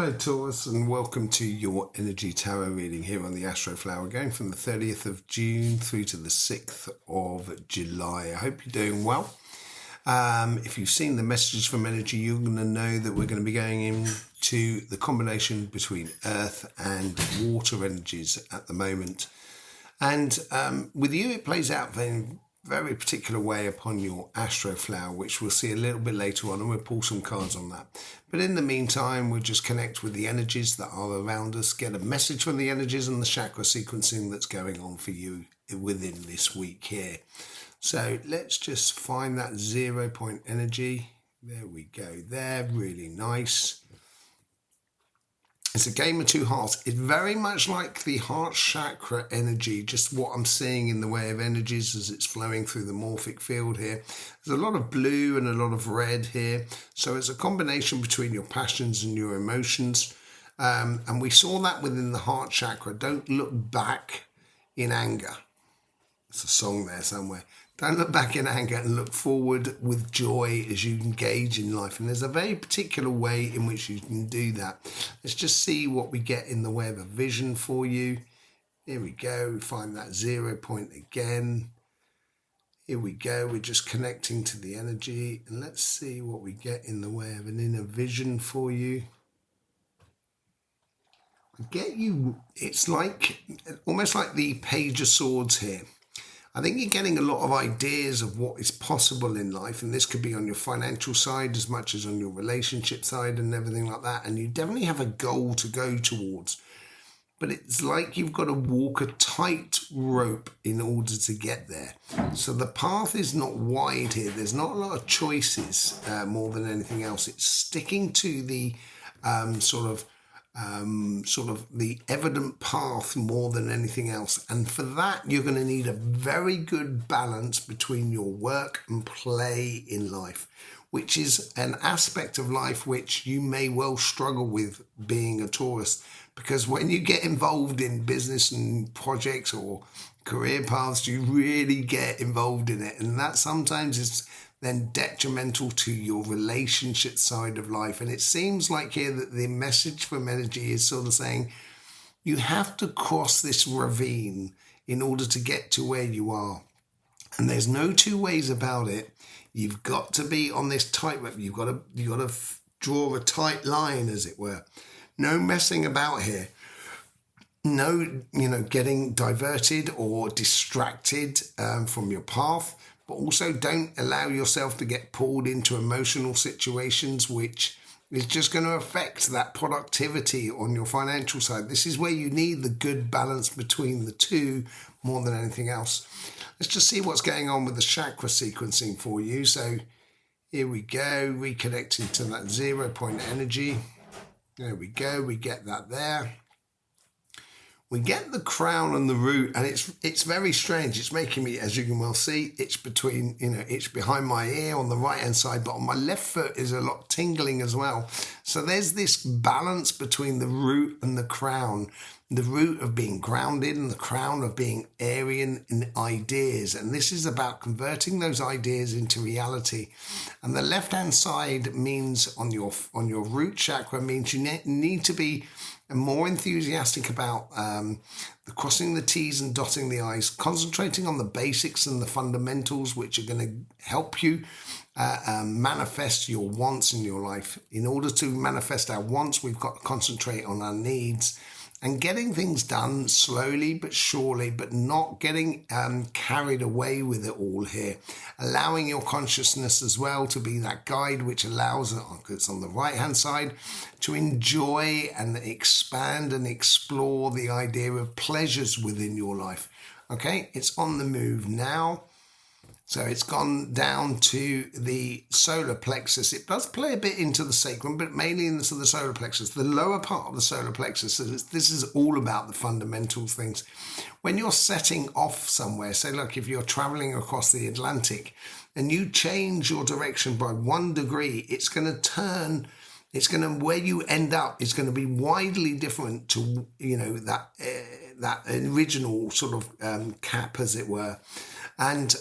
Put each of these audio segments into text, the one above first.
Hello Taurus, and welcome to your Energy Tarot reading here on the Astroflower, going from the 30th of June through to the 6th of July. I hope you're doing well. If you've seen the messages from energy, you're going to know that we're going to be going into the combination between earth and water energies at the moment. And with you, it plays out in a very particular way upon your Astroflower, which we'll see a little bit later on, and we'll pull some cards on that. But in the meantime, we'll just connect with the energies that are around us, get a message from the energies and the chakra sequencing that's going on for you within this week here. So let's just find that 0 point energy. There we go there, really nice. It's a game of two hearts. It's very much like the heart chakra energy, just what I'm seeing in the way of energies as it's flowing through the morphic field here. There's a lot of blue and a lot of red here. So it's a combination between your passions and your emotions. And we saw that within the heart chakra. Don't look back in anger. It's a song there somewhere. Don't look back in anger and look forward with joy as you engage in life. And there's a very particular way in which you can do that. Let's just see what we get in the way of a vision for you. Here we go. We find that 0 point again. Here we go. We're just connecting to the energy. And let's see what we get in the way of an inner vision for you. I get you. It's like almost like the Page of Swords here. I think you're getting a lot of ideas of what is possible in life, and this could be on your financial side as much as on your relationship side and everything like that, and you definitely have a goal to go towards, but it's like you've got to walk a tight rope in order to get there. So the path is not wide here. There's not a lot of choices more than anything else. It's sticking to the sort of the evident path more than anything else. And for that, you're going to need a very good balance between your work and play in life, which is an aspect of life which you may well struggle with being a Taurus, because when you get involved in business and projects or career paths, you really get involved in it. And that sometimes is then detrimental to your relationship side of life. And it seems like here that the message from energy is sort of saying you have to cross this ravine in order to get to where you are. And there's no two ways about it. You've got to be on this tightrope. You've got to draw a tight line, as it were. No messing about here. No, getting diverted or distracted from your path. But also don't allow yourself to get pulled into emotional situations, which is just going to affect that productivity on your financial side. This is where you need the good balance between the two more than anything else. Let's just see what's going on with the chakra sequencing for you. So here we go, reconnecting to that 0 point energy. There we go, we get that there. We get the crown and the root, and it's very strange. It's making me, as you can well see, itch between, itch behind my ear on the right-hand side, but on my left foot is a lot tingling as well. So there's this balance between the root and the crown. The root of being grounded and the crown of being Aryan in ideas. And this is about converting those ideas into reality. And the left-hand side means on your root chakra means you need to be more enthusiastic about the crossing the T's and dotting the I's, concentrating on the basics and the fundamentals, which are going to help you manifest your wants in your life. In order to manifest our wants, we've got to concentrate on our needs and getting things done slowly but surely, but not getting carried away with it all here. Allowing your consciousness as well to be that guide which allows, it's on the right-hand side, to enjoy and expand and explore the idea of pleasures within your life. Okay, it's on the move now. So it's gone down to the solar plexus. It does play a bit into the sacrum, but mainly into the solar plexus. The lower part of the solar plexus, this is all about the fundamentals things. When you're setting off somewhere, say like if you're traveling across the Atlantic and you change your direction by 1 degree, it's going to turn, where you end up is going to be widely different to, that original sort of cap, as it were. And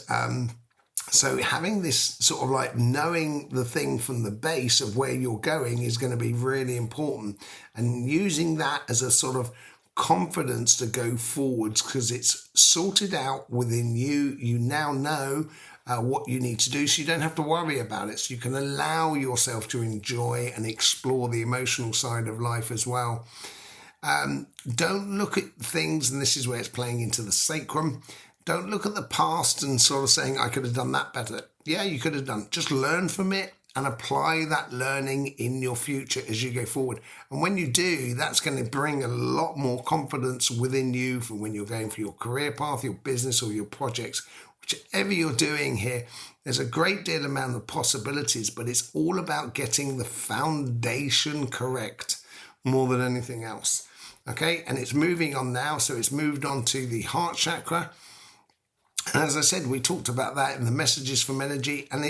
So having this sort of like knowing the thing from the base of where you're going is going to be really important, and using that as a sort of confidence to go forwards because it's sorted out within you. You now know what you need to do, so you don't have to worry about it. So you can allow yourself to enjoy and explore the emotional side of life as well. Don't look at things, and this is where it's playing into the sacrum. Don't look at the past and sort of saying, I could have done that better. Yeah, you could have done. Just learn from it and apply that learning in your future as you go forward. And when you do, that's going to bring a lot more confidence within you for when you're going for your career path, your business, or your projects. Whichever you're doing here, there's a great deal amount of possibilities, but it's all about getting the foundation correct more than anything else. Okay, and it's moving on now. So it's moved on to the heart chakra. And as I said, we talked about that in the messages from energy, and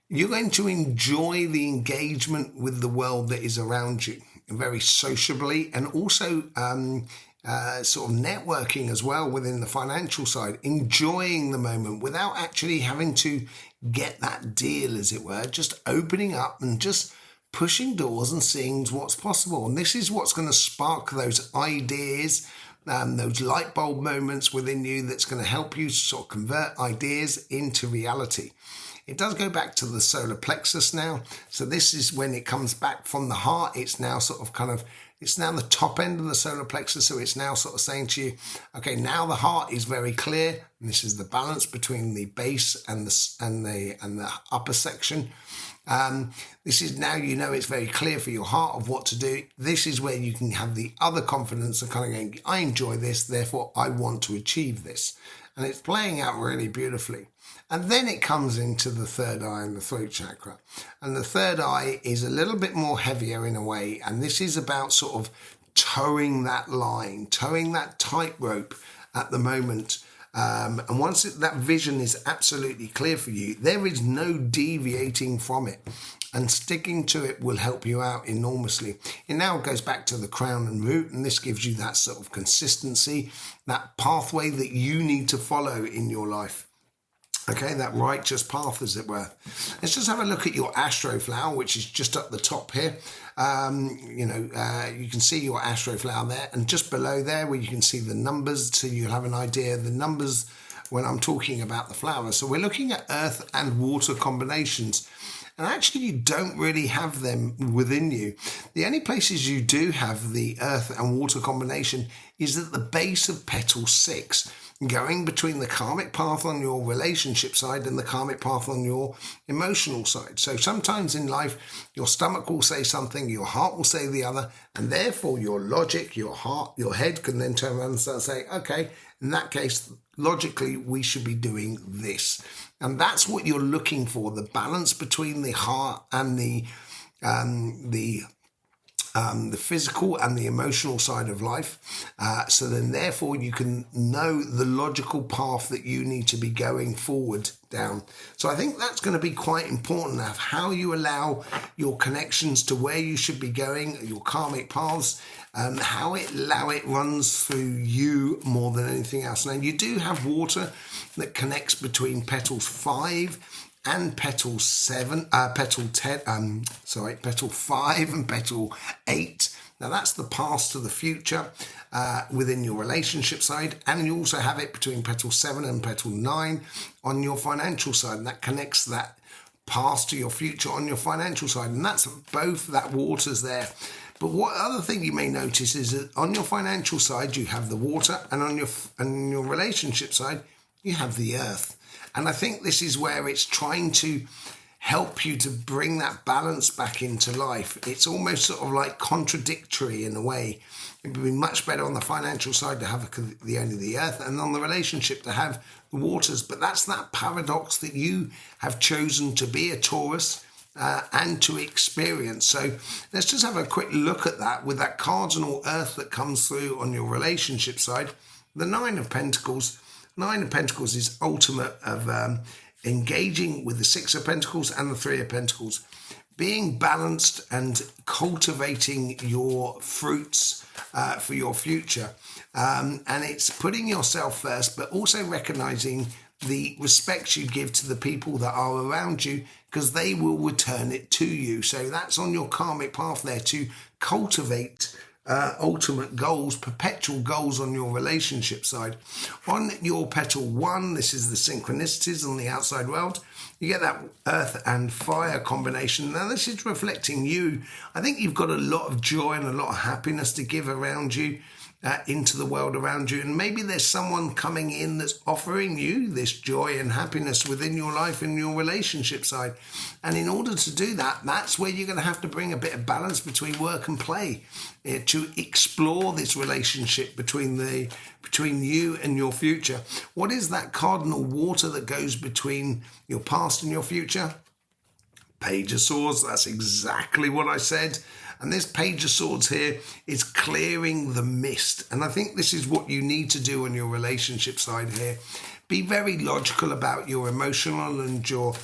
you're going to enjoy the engagement with the world that is around you very sociably, and also sort of networking as well within the financial side, enjoying the moment without actually having to get that deal, as it were, just opening up and just pushing doors and seeing what's possible. And this is what's going to spark those ideas, those light bulb moments within you that's going to help you sort of convert ideas into reality. It does go back to the solar plexus now. So this is when it comes back from the heart. It's now sort of it's now the top end of the solar plexus. So it's now sort of saying to you, okay, now the heart is very clear. And this is the balance between the base and the upper section. This is now, it's very clear for your heart of what to do. This is where you can have the other confidence of kind of going, I enjoy this, therefore I want to achieve this. And it's playing out really beautifully. And then it comes into the third eye and the throat chakra. And the third eye is a little bit more heavier in a way. And this is about sort of towing that line, towing that tightrope at the moment. And once that vision is absolutely clear for you, there is no deviating from it. And sticking to it will help you out enormously. It now goes back to the crown and root, and this gives you that sort of consistency, that pathway that you need to follow in your life. Okay, that righteous path, as it were. Let's just have a look at your Astroflower, which is just up the top here. You can see your Astroflower there, and just below there where you can see the numbers, so you'll have an idea of the numbers when I'm talking about the flower. So we're looking at earth and water combinations. And actually, you don't really have them within you. The only places you do have the earth and water combination is at the base of petal 6, going between the karmic path on your relationship side and the karmic path on your emotional side. So sometimes in life, your stomach will say something, your heart will say the other, and therefore your logic, your heart, your head can then turn around and start saying, okay, in that case, logically, we should be doing this. And that's what you're looking for, the balance between the heart and the physical and the emotional side of life. So then therefore you can know the logical path that you need to be going forward down. So I think that's going to be quite important of how you allow your connections to where you should be going, your karmic paths, how it runs through you more than anything else. Now you do have water that connects between petals 5 and petal 5 and petal 8. Now that's the past to the future within your relationship side, and you also have it between petal 7 and petal 9 on your financial side, and that connects that past to your future on your financial side, and that's both that water's there. But what other thing you may notice is that on your financial side you have the water, and on your relationship side you have the earth. And I think this is where it's trying to help you to bring that balance back into life. It's almost sort of like contradictory in a way. It would be much better on the financial side to have only the earth, and on the relationship to have the waters. But that's that paradox that you have chosen to be a Taurus and to experience. So let's just have a quick look at that with that cardinal earth that comes through on your relationship side. The 9 of Pentacles. 9 of Pentacles is ultimate of engaging with the 6 of Pentacles and the 3 of Pentacles, being balanced and cultivating your fruits for your future. And it's putting yourself first, but also recognizing the respect you give to the people that are around you, because they will return it to you. So that's on your karmic path there, to cultivate ultimate goals, perpetual goals on your relationship side. On your petal 1, this is the synchronicities on the outside world. You get that earth and fire combination. Now this is reflecting you. I think you've got a lot of joy and a lot of happiness to give around you, into the world around you. And maybe there's someone coming in that's offering you this joy and happiness within your life and your relationship side. And in order to do that, that's where you're going to have to bring a bit of balance between work and play, to explore this relationship between you and your future. What is that cardinal water that goes between your past and your future? Page of Swords. That's exactly what I said. And this Page of Swords here is clearing the mist. And I think this is what you need to do on your relationship side here. Be very logical about your emotional and your,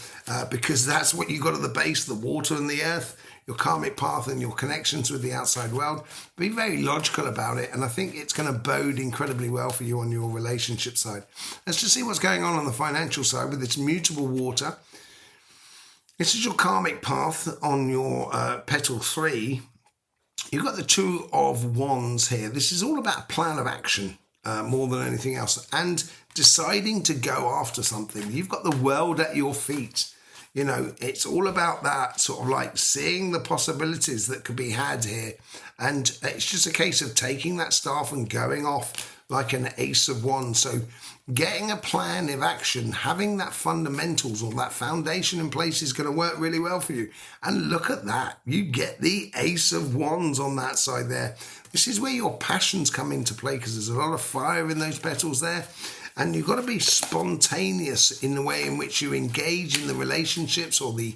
because that's what you got at the base, the water and the earth, your karmic path and your connections with the outside world. Be very logical about it. And I think it's going to bode incredibly well for you on your relationship side. Let's just see what's going on the financial side with this mutable water. This is your karmic path on your petal 3. You've got the 2 of Wands here. This is all about a plan of action more than anything else, and deciding to go after something. You've got the world at your feet. You know, it's all about that sort of like seeing the possibilities that could be had here. And it's just a case of taking that staff and going off like an Ace of Wands. So getting a plan of action, having that fundamentals or that foundation in place is going to work really well for you. And look at that. You get the Ace of Wands on that side there. This is where your passions come into play, because there's a lot of fire in those petals there. And you've got to be spontaneous in the way in which you engage in the relationships or the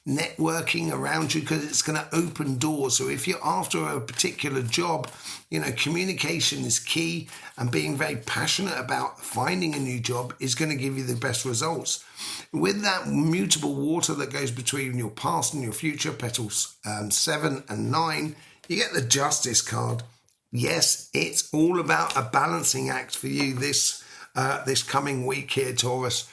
networking around you, because it's going to open doors. So if you're after a particular job, you know, communication is key, and being very passionate about finding a new job is going to give you the best results. With that mutable water that goes between your past and your future, petals 7 and 9, you get the Justice card. Yes, it's all about a balancing act for you this coming week here, Taurus,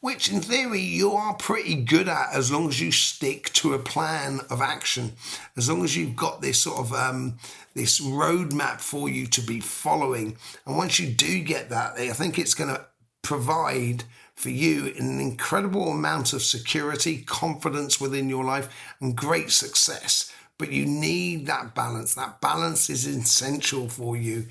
which in theory you are pretty good at, as long as you stick to a plan of action, as long as you've got this sort of this roadmap for you to be following. And once you do get that, I think it's going to provide for you an incredible amount of security, confidence within your life, and great success. But you need that balance. That balance is essential for you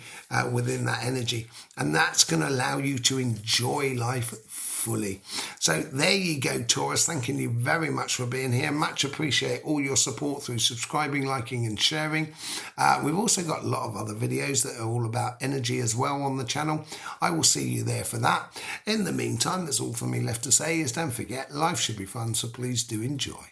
within that energy. And that's going to allow you to enjoy life fully. So there you go, Taurus. Thanking you very much for being here. Much appreciate all your support through subscribing, liking and sharing. We've also got a lot of other videos that are all about energy as well on the channel. I will see you there for that. In the meantime, that's all for me left to say is don't forget, life should be fun, so please do enjoy.